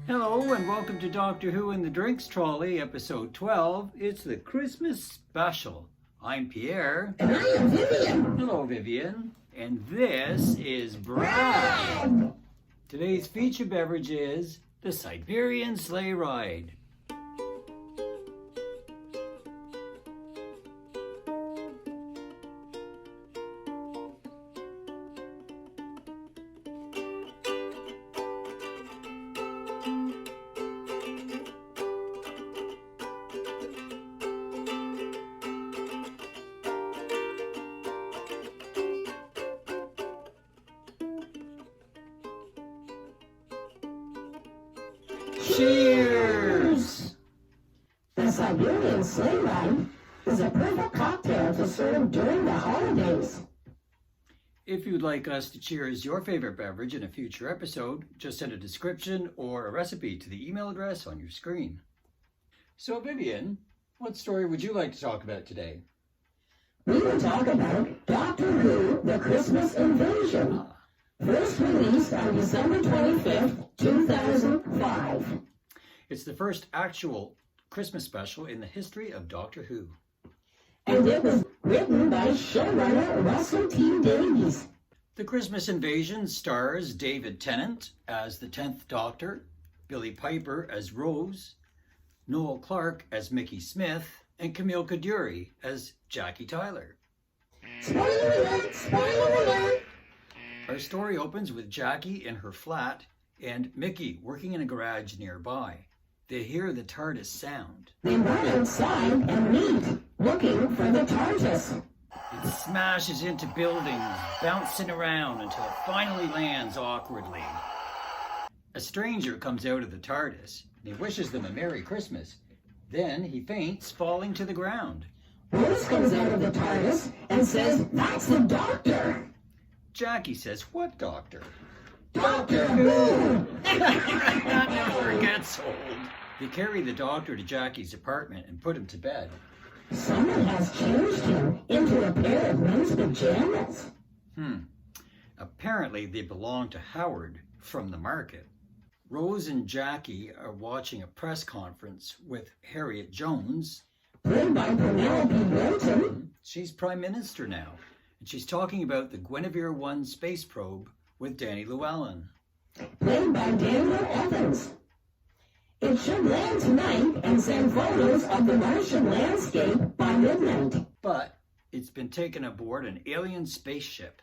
Hello and welcome to Doctor Who and the Drinks Trolley, episode 12. It's the Christmas special. I'm Pierre. And I am Vivian. Hello, Vivian. And this is Brad. Today's feature beverage is the Siberian Sleigh Ride. Cheers! The Siberian Sleigh Ride is a perfect cocktail to serve during the holidays. If you'd like us to cheers your favorite beverage in a future episode, just send a description or a recipe to the email address on your screen. So Vivian, what story would you like to talk about today? We will talk about Doctor Who, The Christmas Invasion. First released on December 25th, 2005. It's the first actual Christmas special in the history of Doctor Who. And it was written by showrunner Russell T. Davies. The Christmas Invasion stars David Tennant as the 10th Doctor, Billie Piper as Rose, Noel Clarke as Mickey Smith, and Camille Coduri as Jackie Tyler. Spoiler alert! Spoiler alert! Our story opens with Jackie in her flat and Mickey working in a garage nearby. They hear the TARDIS sound. They run outside and meet, looking for the TARDIS. It smashes into buildings, bouncing around until it finally lands awkwardly. A stranger comes out of the TARDIS and he wishes them a Merry Christmas. Then he faints, falling to the ground. Rose comes out of the TARDIS and says, "That's the Doctor." Jackie says, "What Doctor?" Doctor Who! That never gets old. They carry the Doctor to Jackie's apartment and put him to bed. Someone has changed him into a pair of men's pajamas. Apparently they belong to Howard from the market. Rose and Jackie are watching a press conference with Harriet Jones. Played by Penelope Wilton. She's Prime Minister now. And she's talking about the Guinevere 1 space probe with Danny Llewellyn. Played by Daniel Evans. It should land tonight and send photos of the Martian landscape by midnight. But it's been taken aboard an alien spaceship.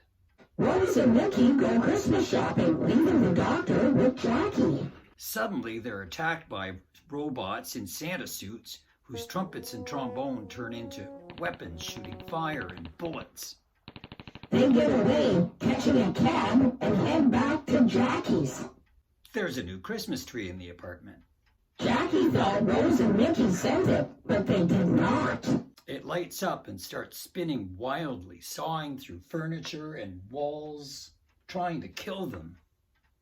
Rose and Mickey go Christmas shopping, leaving the Doctor with Jackie. Suddenly they're attacked by robots in Santa suits whose trumpets and trombone turn into weapons shooting fire and bullets. They get away, catching a cab, and head back to Jackie's. There's a new Christmas tree in the apartment. Jackie thought Rose and Mickey sent it, but they did not. It lights up and starts spinning wildly, sawing through furniture and walls, trying to kill them.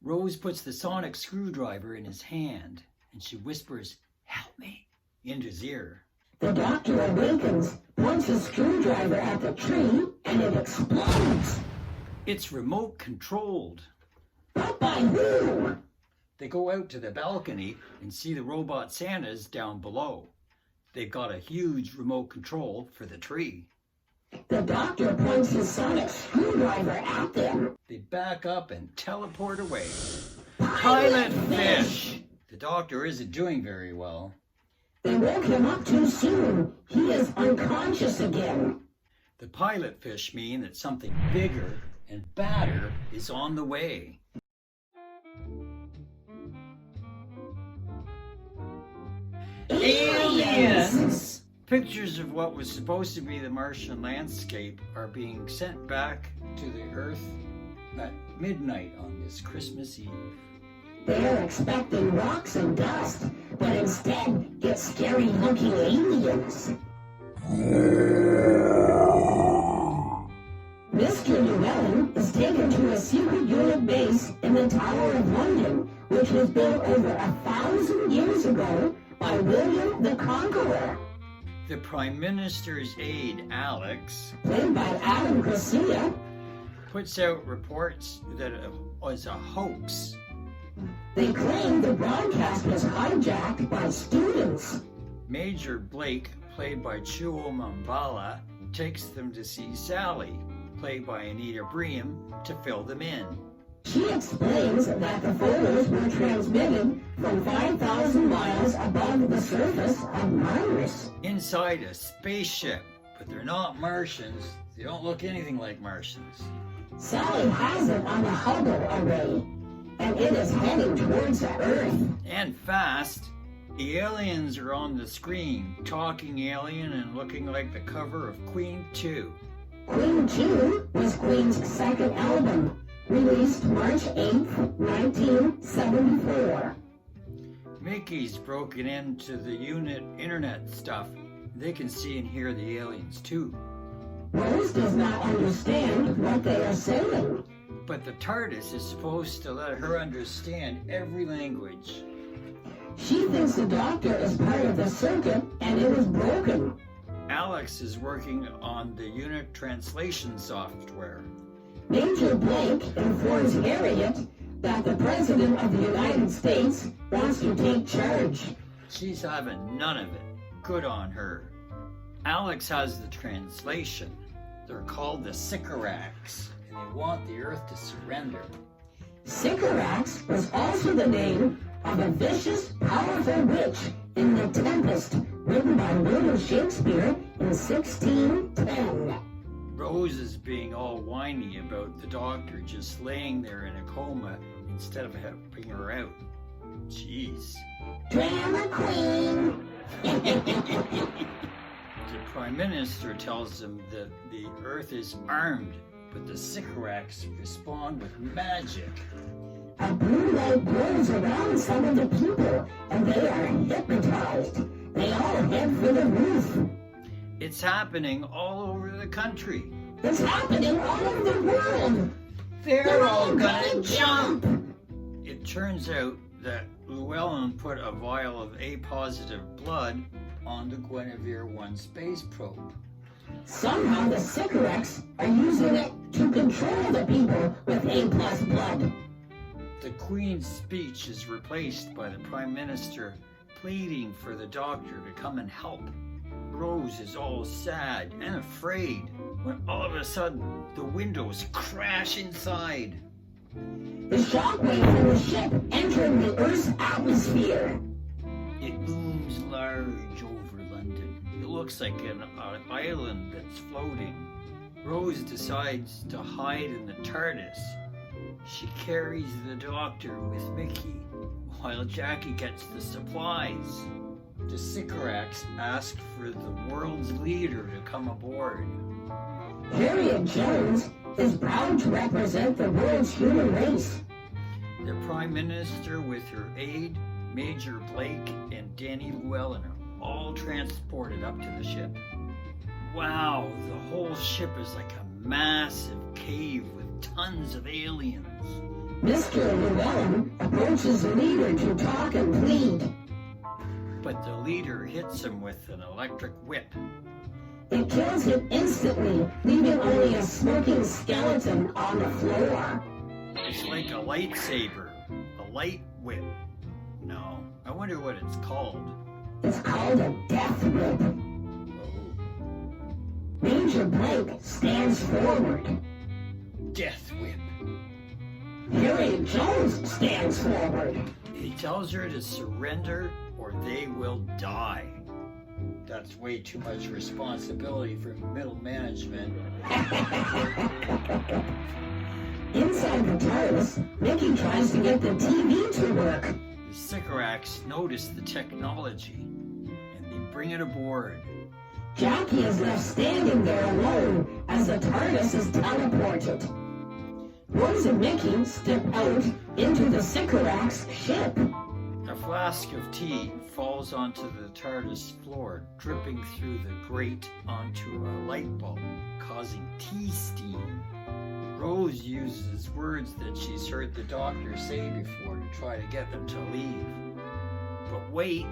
Rose puts the sonic screwdriver in his hand, and she whispers, "Help me," into his ear. The Doctor awakens, points a screwdriver at the tree, and it explodes. It's remote controlled. But by who? They go out to the balcony and see the robot Santas down below. They've got a huge remote control for the tree. The Doctor points his sonic screwdriver at them. They back up and teleport away. Pilot fish! The Doctor isn't doing very well. They woke him up too soon. He is unconscious again. The pilot fish mean that something bigger and badder is on the way. Aliens! Pictures of what was supposed to be the Martian landscape are being sent back to the Earth at midnight on this Christmas Eve. They are expecting rocks and dust, but instead get scary-looking aliens. Mr. Llewellyn is taken to a secret unit base in the Tower of London, which was built over 1,000 years ago by William the Conqueror. The Prime Minister's aide, Alex, played by Adam Garcia, puts out reports that it was a hoax. They claim the broadcast was hijacked by students. Major Blake, played by Chuo Mambala, takes them to see Sally, played by Anita Bream, to fill them in. She explains that the photos were transmitted from 5,000 miles above the surface of Mars. Inside a spaceship, but they're not Martians. They don't look anything like Martians. Sally has it on the Hubble array, and it is heading towards the Earth. And fast. The aliens are on the screen, talking alien and looking like the cover of Queen 2. Queen 2 was Queen's second album, released March 8th, 1974. Mickey's broken into the unit internet stuff. They can see and hear the aliens too. Rose does not understand what they are saying. But the TARDIS is supposed to let her understand every language. She thinks the Doctor is part of the circuit and it is broken. Alex is working on the unit translation software. Major Blake informs Harriet that the President of the United States wants to take charge. She's having none of it. Good on her. Alex has the translation. They're called the Sycorax, and they want the Earth to surrender. Sycorax was also the name of a vicious, powerful witch in The Tempest, written by William Shakespeare in 1610. Rose is being all whiny about the Doctor just laying there in a coma instead of helping her out. Jeez. Drama Queen! The Prime Minister tells them that the Earth is armed, but the Sycorax respond with magic. A blue light glows around some of the people, and they are hypnotized. They all head for the roof. It's happening all over the country. It's happening all over the world. They're all gonna jump! It turns out that Llewellyn put a vial of A-positive blood on the Guinevere 1 space probe. Somehow the Sycorax are using it to control the people with A+ blood. The Queen's speech is replaced by the Prime Minister pleading for the Doctor to come and help. Rose is all sad and afraid when all of a sudden the windows crash inside. The shockwave from the ship entering the Earth's atmosphere. It looms large over London. It looks like an island that's floating. Rose decides to hide in the TARDIS. She carries the Doctor with Mickey, while Jackie gets the supplies. The Sycorax ask for the world's leader to come aboard. Harriet Jones is proud to represent the world's human race. The Prime Minister with her aide, Major Blake, and Danny Llewellyn are all transported up to the ship. Wow, the whole ship is like a massive cave with tons of aliens. Mr. Llewellyn approaches the leader to talk and plead. But the leader hits him with an electric whip. It kills him instantly, leaving only a smoking skeleton on the floor. It's like a lightsaber, a light whip. No, I wonder what it's called. It's called a death whip. Oh. Major Blake stands forward. Death whip. Harriet Jones stands forward. He tells her to surrender or they will die. That's way too much responsibility for middle management. Inside the TARDIS, Mickey tries to get the TV to work. The Sycorax notice the technology and they bring it aboard. Jackie is left standing there alone as the TARDIS is teleported. Rose and Mickey step out into the Sycorax ship. A flask of tea falls onto the TARDIS floor, dripping through the grate onto a light bulb, causing tea steam. Rose uses words that she's heard the Doctor say before to try to get them to leave. But wait.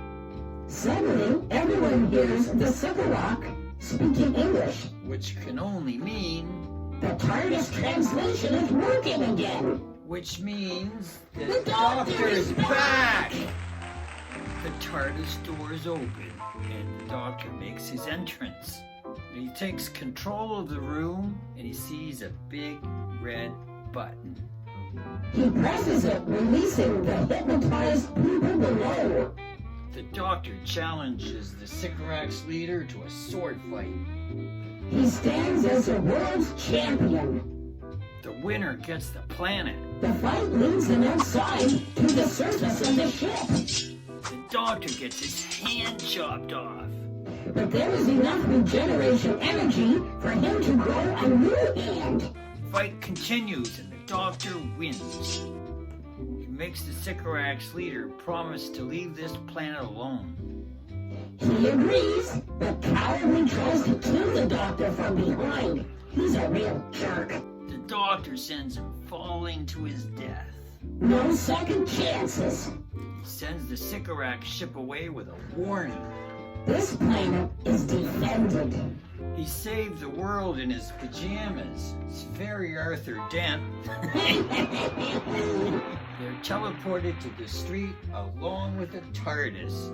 Suddenly, everyone hears the Sycorax speaking English. Which can only mean... The TARDIS translation is working again. which means The the doctor doctor is is back! The TARDIS doors open, and the doctor makes his entrance. He takes control of the room, and he sees a big red button. He presses it, releasing the hypnotized people below. The doctor challenges the Sycorax leader to a sword fight. He stands as the world's champion. The winner gets the planet. The fight leads them outside to the surface of the ship. The doctor gets his hand chopped off. But there is enough regeneration energy for him to grow a new hand. The fight continues, and the doctor wins. He makes the Sycorax leader promise to leave this planet alone. He agrees, but cowardly tries to kill the doctor from behind. He's a real jerk. The doctor sends him falling to his death. No second chances. He sends the Sycorax ship away with a warning. This planet is defended. He saved the world in his pajamas. It's very Arthur Dent. They're teleported to the street along with the TARDIS.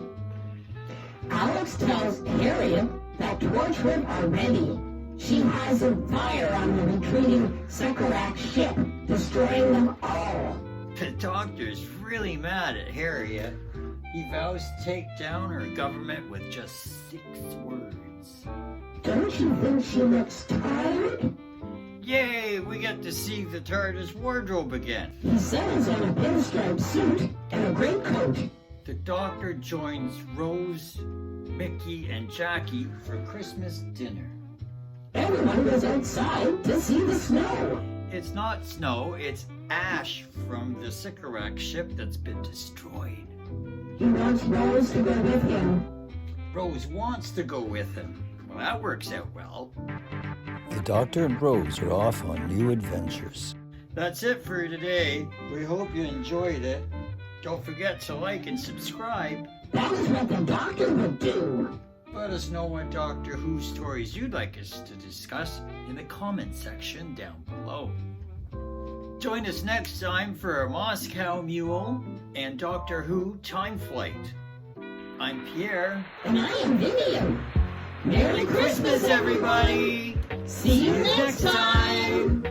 Alex tells Harriet that Torchwood are ready. She has a fire on the retreating Sycorax ship, destroying them all. The doctor's really mad at Harriet. He vows to take down her government with just 6 words. Don't you think she looks tired? Yay, we get to see the TARDIS wardrobe again. He settles on a pinstripe suit and a greatcoat. The doctor joins Rose, Mickey, and Jackie for Christmas dinner. Everyone goes outside to see the snow. It's not snow, it's ash from the Sycorax ship that's been destroyed. He wants Rose to go with him. Rose wants to go with him. Well, that works out well. The Doctor and Rose are off on new adventures. That's it for today. We hope you enjoyed it. Don't forget to like and subscribe. That is what the doctor would do. Let us know what Doctor Who stories you'd like us to discuss in the comment section down below. Join us next time for a Moscow Mule and Doctor Who Time Flight. I'm Pierre. And I am Vivian. Merry Christmas, everybody! See you next time!